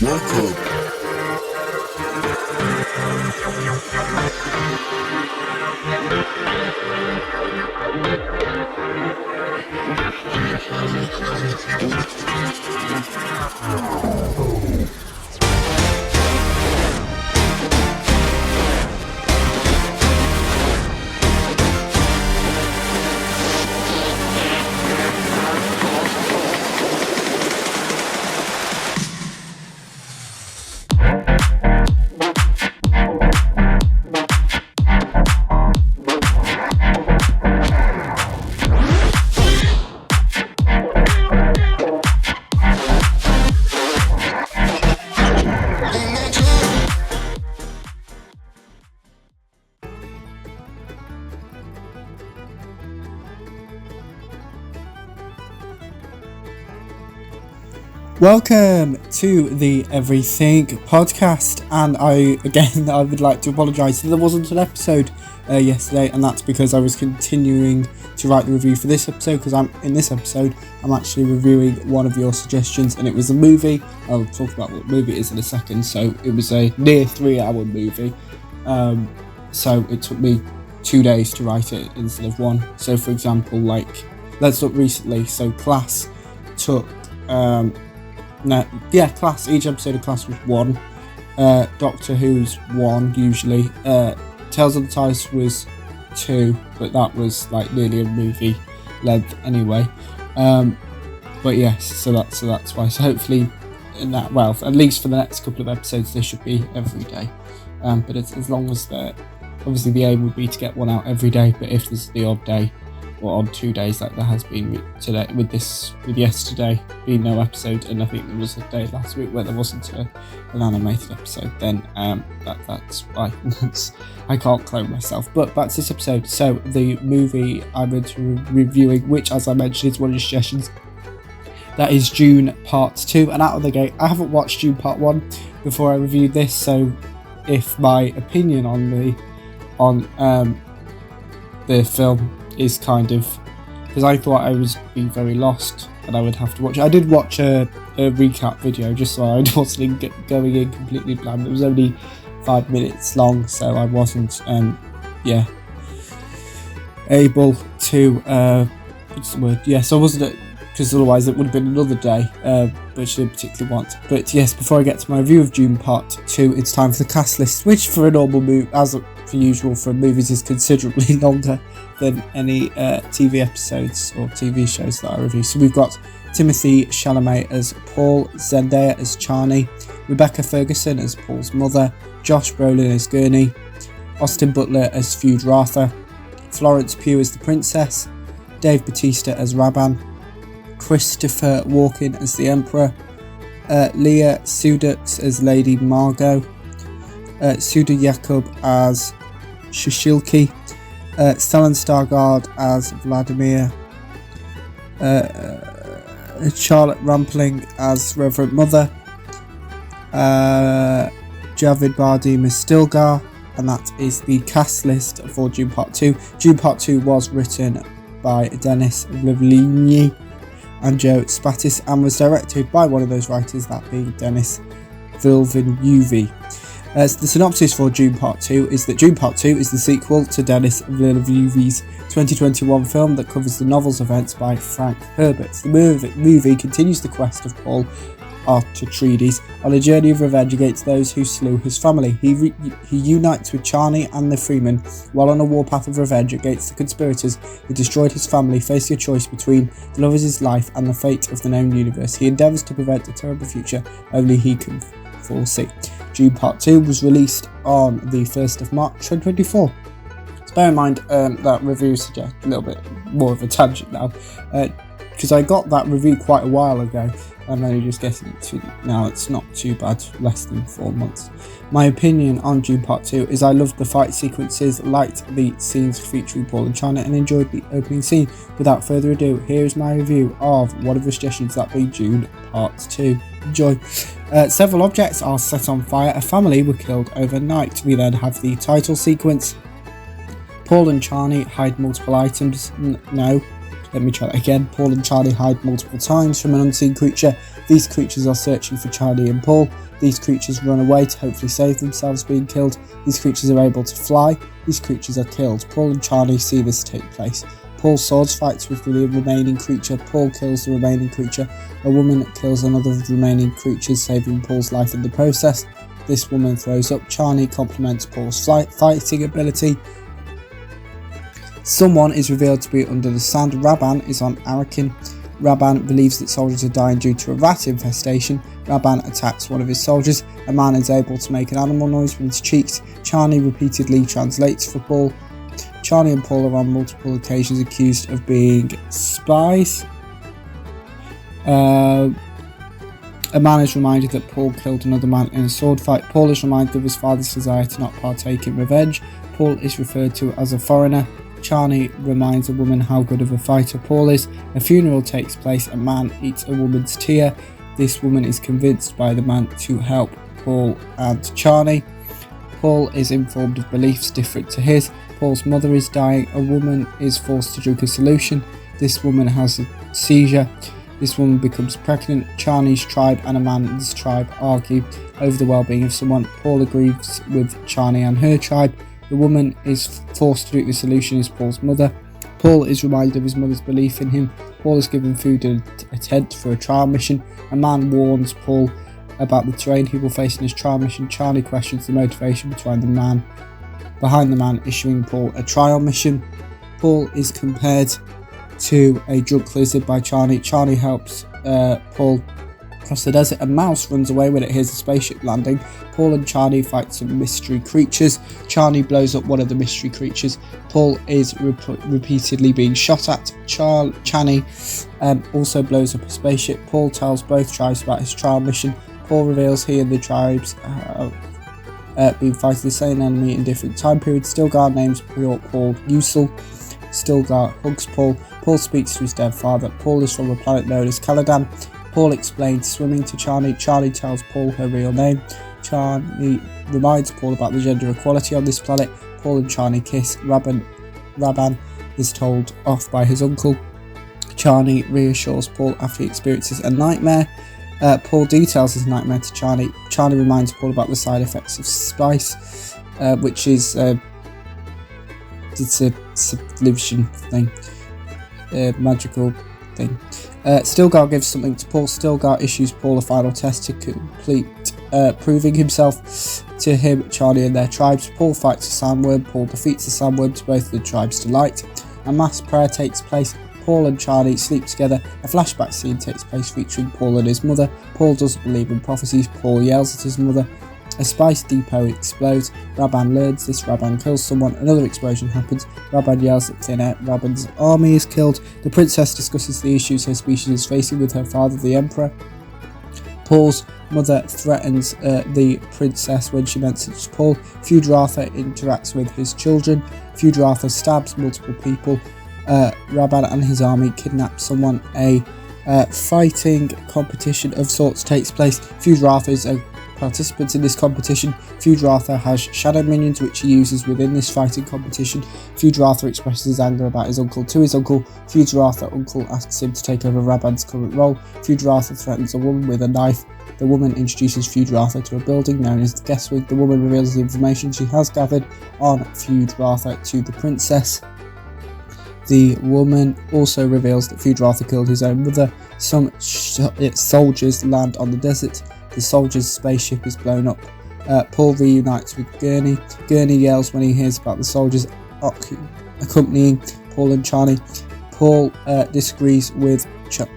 Welcome. Welcome to the Everything podcast, and I would like to apologise that there wasn't an episode yesterday, and that's because I was continuing to write the review for this episode, because I'm actually reviewing one of your suggestions, and it was a movie. I'll talk about what movie it is in a second. So it was a near 3-hour movie, so it took me 2 days to write it instead of one. So for example, let's look recently. So Class took Class, each episode of Class was 1. Doctor Who's 1 usually. Tales of the Tides was 2, but that was nearly a movie length anyway. But yes, so that's why. So hopefully, at least for the next couple of episodes, this should be every day. But it's, as long as obviously the aim would be to get one out every day. But if there's the odd day, or on 2 days like there has been today, with yesterday being no episode, and I think there was a day last week where there wasn't an animated episode, then that's why. I can't claim myself. But back to this episode. So the movie I'm reviewing, which as I mentioned is one of your suggestions, that is Dune Part 2, and out of the gate, I haven't watched Dune Part 1 before I reviewed this, so if my opinion on the film is kind of, because I thought I was being very lost and I would have to watch it. I did watch a recap video just so I wasn't going in completely blind. It was only 5 minutes long, so I wasn't able to what's the word? Yes, I wasn't, because otherwise it would have been another day, which I didn't particularly want. But yes, before I get to my review of Dune Part 2, it's time for the cast list, which for a normal movie, as for usual for movies, is considerably longer than any TV episodes or TV shows that I review. So we've got Timothy Chalamet as Paul, Zendaya as Chani, Rebecca Ferguson as Paul's mother, Josh Brolin as Gurney, Austin Butler as Feud Ratha, Florence Pugh as the princess, Dave Bautista as Raban, Christopher Walken as the Emperor, Leah Sudux as Lady Margot, Suda Yakub as Shishilki, Stellan Stargard as Vladimir, Charlotte Rampling as Reverend Mother, Javid Bardem as Stilgar, and that is the cast list for Dune Part 2. Dune Part 2 was written by Denis Villeneuve and Joe Spatis, and was directed by one of those writers, that being Denis Villeneuve. The synopsis for Dune Part 2 is that Dune Part 2 is the sequel to Denis Villeneuve's 2021 film that covers the novel's events by Frank Herbert. The movie continues the quest of Paul Atreides on a journey of revenge against those who slew his family. He unites with Chani and the Freeman while on a warpath of revenge against the conspirators who destroyed his family, facing a choice between the love of his life and the fate of the known universe. He endeavours to prevent a terrible future only he can foresee. Dune Part 2 was released on the 1st of March 2024. So bear in mind that review suggests a little bit more of a tangent now, because I got that review quite a while ago. I'm only just getting it to now. It's not too bad, less than 4 months. My opinion on Dune Part 2 is I loved the fight sequences, liked the scenes featuring Paul and China, and enjoyed the opening scene. Without further ado, here is my review of one of the suggestions, that being Dune Part 2. Enjoy. Several objects are set on fire. A family were killed overnight. We then have the title sequence. Paul and Chani hide multiple items. No, let me try that again. Paul and Charlie hide multiple times from an unseen creature. These creatures are searching for Charlie and Paul. These creatures run away to hopefully save themselves being killed. These creatures are able to fly. These creatures are killed. Paul and Charlie see this take place. Paul swords fights with the remaining creature. Paul kills the remaining creature. A woman kills another of the remaining creatures, saving Paul's life in the process. This woman throws up. Charlie compliments Paul's fighting ability. Someone is revealed to be under the sand. Rabban is on Arakin. Rabban believes that soldiers are dying due to a rat infestation. Rabban attacks one of his soldiers. A man is able to make an animal noise with his cheeks. Charlie repeatedly translates for Paul. Charlie and Paul are on multiple occasions accused of being spies. A man is reminded that Paul killed another man in a sword fight. Paul is reminded of his father's desire to not partake in revenge. Paul is referred to as a foreigner. Charlie reminds a woman how good of a fighter Paul is. A funeral takes place. A man eats a woman's tear. This woman is convinced by the man to help Paul and Charlie. Paul is informed of beliefs different to his. Paul's mother is dying. A woman is forced to drink a solution. This woman has a seizure. This woman becomes pregnant. Charlie's tribe and a man's tribe argue over the well-being of someone. Paul agrees with Charlie and her tribe. The woman is forced to drink the solution is Paul's mother. Paul is reminded of his mother's belief in him. Paul is given food and a tent for a trial mission. A man warns Paul about the terrain he will face in his trial mission. Charlie questions the motivation behind the man issuing Paul a trial mission. Paul is compared to a drunk lizard by Charlie. Charlie helps Paul cross the desert. A mouse runs away when it hears a spaceship landing. Paul and Charlie fight some mystery creatures. Charlie blows up one of the mystery creatures. Paul is repeatedly being shot at. Charlie also blows up a spaceship. Paul tells both tribes about his trial mission. Paul reveals he and the tribes have been fighting the same enemy in different time periods. Stilgar names Paul Usul. Stilgar hugs Paul. Paul speaks to his dead father. Paul is from a planet known as Caladan. Paul explains swimming to Charlie. Charlie tells Paul her real name. Charlie reminds Paul about the gender equality on this planet. Paul and Charlie kiss. Rabban is told off by his uncle. Charlie reassures Paul after he experiences a nightmare. Paul details his nightmare to Charlie. Charlie reminds Paul about the side effects of spice, which is it's a solution thing, magical thing. Stilgar gives something to Paul. Stilgar issues Paul a final test to complete, proving himself to him, Charlie and their tribes. Paul fights a sandworm. Paul defeats the sandworm to both the tribes' delight. A mass prayer takes place. Paul and Charlie sleep together. A flashback scene takes place featuring Paul and his mother. Paul doesn't believe in prophecies. Paul yells at his mother. A spice depot explodes. Rabban learns this. Rabban kills someone. Another explosion happens. Rabban yells at thin air. Rabban's army is killed. The princess discusses the issues her species is facing with her father, the emperor. Paul's mother threatens the princess when she mentions Paul. Feudratha interacts with his children. Feudratha stabs multiple people. Rabban and his army kidnap someone. A fighting competition of sorts takes place. Feudratha is a participant in this competition. Feudratha has shadow minions which he uses within this fighting competition. Feudratha expresses his anger about his uncle to his uncle. Feudratha uncle asks him to take over Rabban's current role. Feudratha threatens a woman with a knife. The woman introduces Feudratha to a building known as the Guest Wing. The woman reveals the information she has gathered on Feudratha to the princess. The woman also reveals that Feudratha killed his own mother. Some soldiers land on the desert. The soldiers' spaceship is blown up. Paul reunites with Gurney. Gurney yells when he hears about the soldiers accompanying Paul and Charlie. Paul disagrees with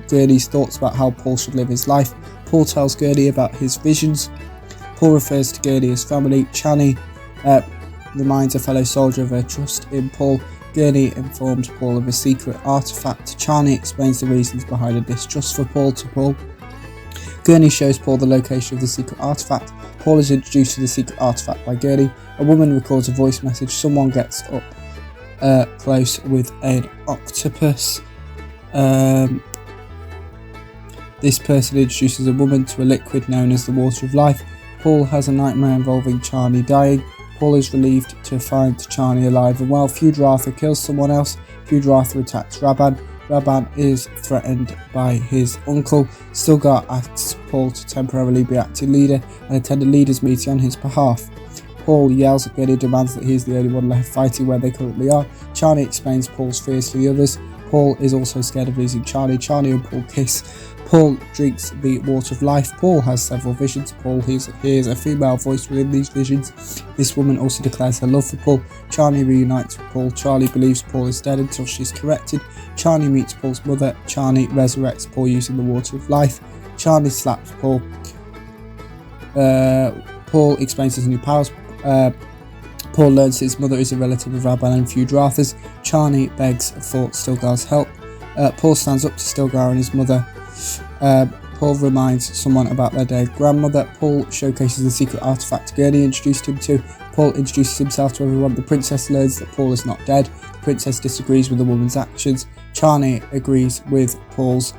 Gurney's thoughts about how Paul should live his life. Paul tells Gurney about his visions. Paul refers to Gurney as family. Charlie reminds a fellow soldier of her trust in Paul. Gurney informs Paul of a secret artifact. Charlie explains the reasons behind a distrust for Paul to Paul. Gurney shows Paul the location of the secret artifact. Paul is introduced to the secret artifact by Gurney. A woman records a voice message. Someone gets up close with an octopus. This person introduces a woman to a liquid known as the water of life. Paul has a nightmare involving Charlie dying. Paul is relieved to find Charlie alive and well. Feudratha kills someone else. Feudratha attacks Rabban. Rabban is threatened by his uncle. Stilgar asks Paul to temporarily be acting leader and attend a leaders meeting on his behalf. Paul yells at Gurney, demands that he is the only one left fighting where they currently are. Charlie explains Paul's fears to the others. Paul is also scared of losing Charlie. Charlie and Paul kiss. Paul drinks the water of life. Paul has several visions. Paul hears a female voice within these visions. This woman also declares her love for Paul. Charlie reunites with Paul. Charlie believes Paul is dead until she's corrected. Charlie meets Paul's mother. Charlie resurrects Paul using the water of life. Charlie slaps Paul. Paul explains his new powers. Paul learns his mother is a relative of Rabban and Feud-Rath's. Charlie begs for Stilgar's help. Paul stands up to Stilgar and his mother. Paul reminds someone about their dead grandmother. Paul showcases the secret artifact Gurney introduced him to. Paul introduces himself to everyone. The princess learns that Paul is not dead. The princess disagrees with the woman's actions. Charlie agrees with Paul's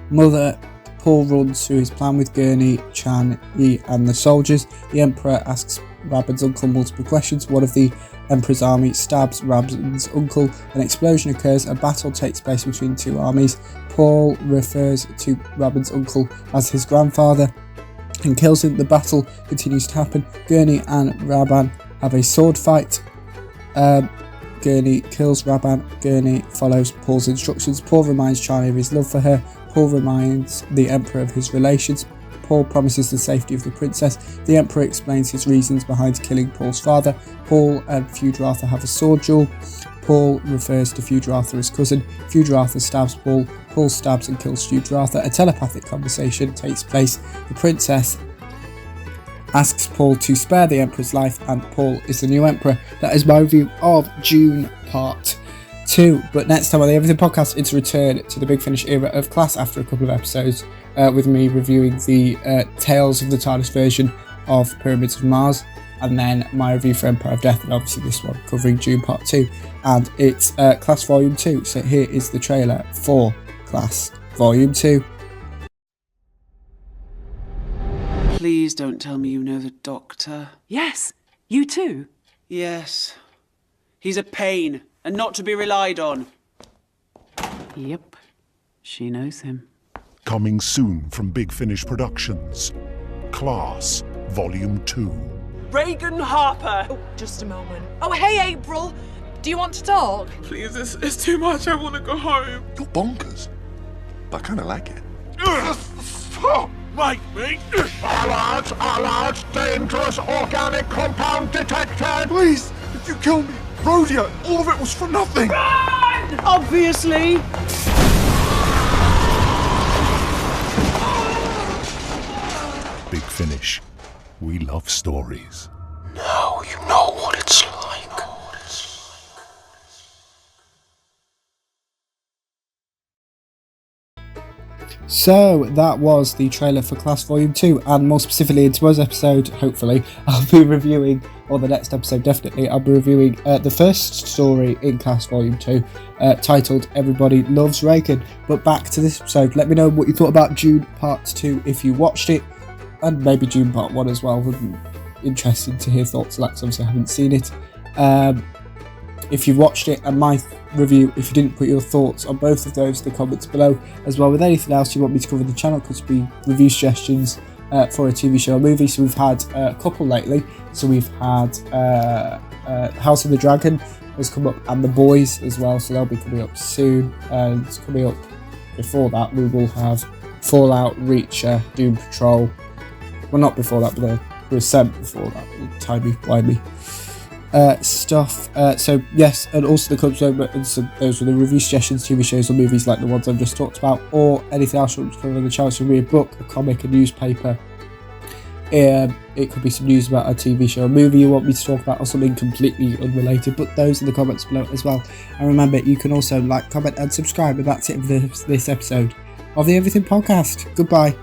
mother. Paul runs through his plan with Gurney, Charlie and the soldiers. The Emperor asks Rabban's uncle multiple questions. One of the Emperor's army stabs Rabban's uncle. An explosion occurs. A battle takes place between two armies. Paul refers to Rabban's uncle as his grandfather and kills him. The battle continues to happen. Gurney and Rabban have a sword fight. Gurney kills Rabban. Gurney follows Paul's instructions. Paul reminds Charlie of his love for her. Paul reminds the Emperor of his relations. Paul promises the safety of the princess. The Emperor explains his reasons behind killing Paul's father. Paul and Feud-Rath have a sword duel. Paul refers to Feud-Rath as cousin. Feud-Rath stabs Paul. Paul stabs and kills Feud-Rath. A telepathic conversation takes place. The princess asks Paul to spare the Emperor's life, and Paul is the new Emperor. That is my review of Dune Part 2. But next time on the Everything Podcast, it's a return to the Big Finish era of class after a couple of episodes with me reviewing the Tales of the TARDIS version of Pyramids of Mars, and then my review for Empire of Death, and obviously this one covering Dune Part 2. And it's Class Volume 2, so here is the trailer for Class Volume 2. Please don't tell me you know the Doctor. Yes, you too. Yes. He's a pain, and not to be relied on. Yep, she knows him. Coming soon from Big Finish Productions. Class, Volume 2. Reagan Harper! Oh, just a moment. Oh, hey, April. Do you want to talk? Please, it's too much. I want to go home. You're bonkers, but I kind of like it. Like me? Alert! Dangerous organic compound detected! Please, if you kill me, Rhodia, all of it was for nothing! Obviously! Big Finish. We love stories. Now you know what it's like. So that was the trailer for Class Volume 2, and more specifically in tomorrow's episode, hopefully, I'll be reviewing, or the next episode definitely, I'll be reviewing the first story in Class Volume 2, titled Everybody Loves Reagan. But back to this episode, let me know what you thought about Dune Part 2 if you watched it, and maybe Dune Part 1 as well. Would be interesting to hear thoughts on that, because obviously I haven't seen it. If you've watched it, and my review, if you didn't put your thoughts on both of those in the comments below, as well with anything else you want me to cover in the channel, could be review suggestions for a TV show or movie. So we've had a couple lately. So we've had House of the Dragon has come up, and The Boys as well, so they'll be coming up soon. And coming up before that, we will have Fallout, Reacher, Doom Patrol. Well, not before that, but they were sent before that. Timey-wimey stuff. So yes, and also the clubs over, and so those were the review suggestions, TV shows or movies like the ones I've just talked about, or anything else you want to cover on the channel. So read a book, a comic, a newspaper. It could be some news about a TV show or movie you want me to talk about, or something completely unrelated. Put those in the comments below as well. And remember, you can also like, comment and subscribe. And that's it for this episode of the Everything Podcast. Goodbye.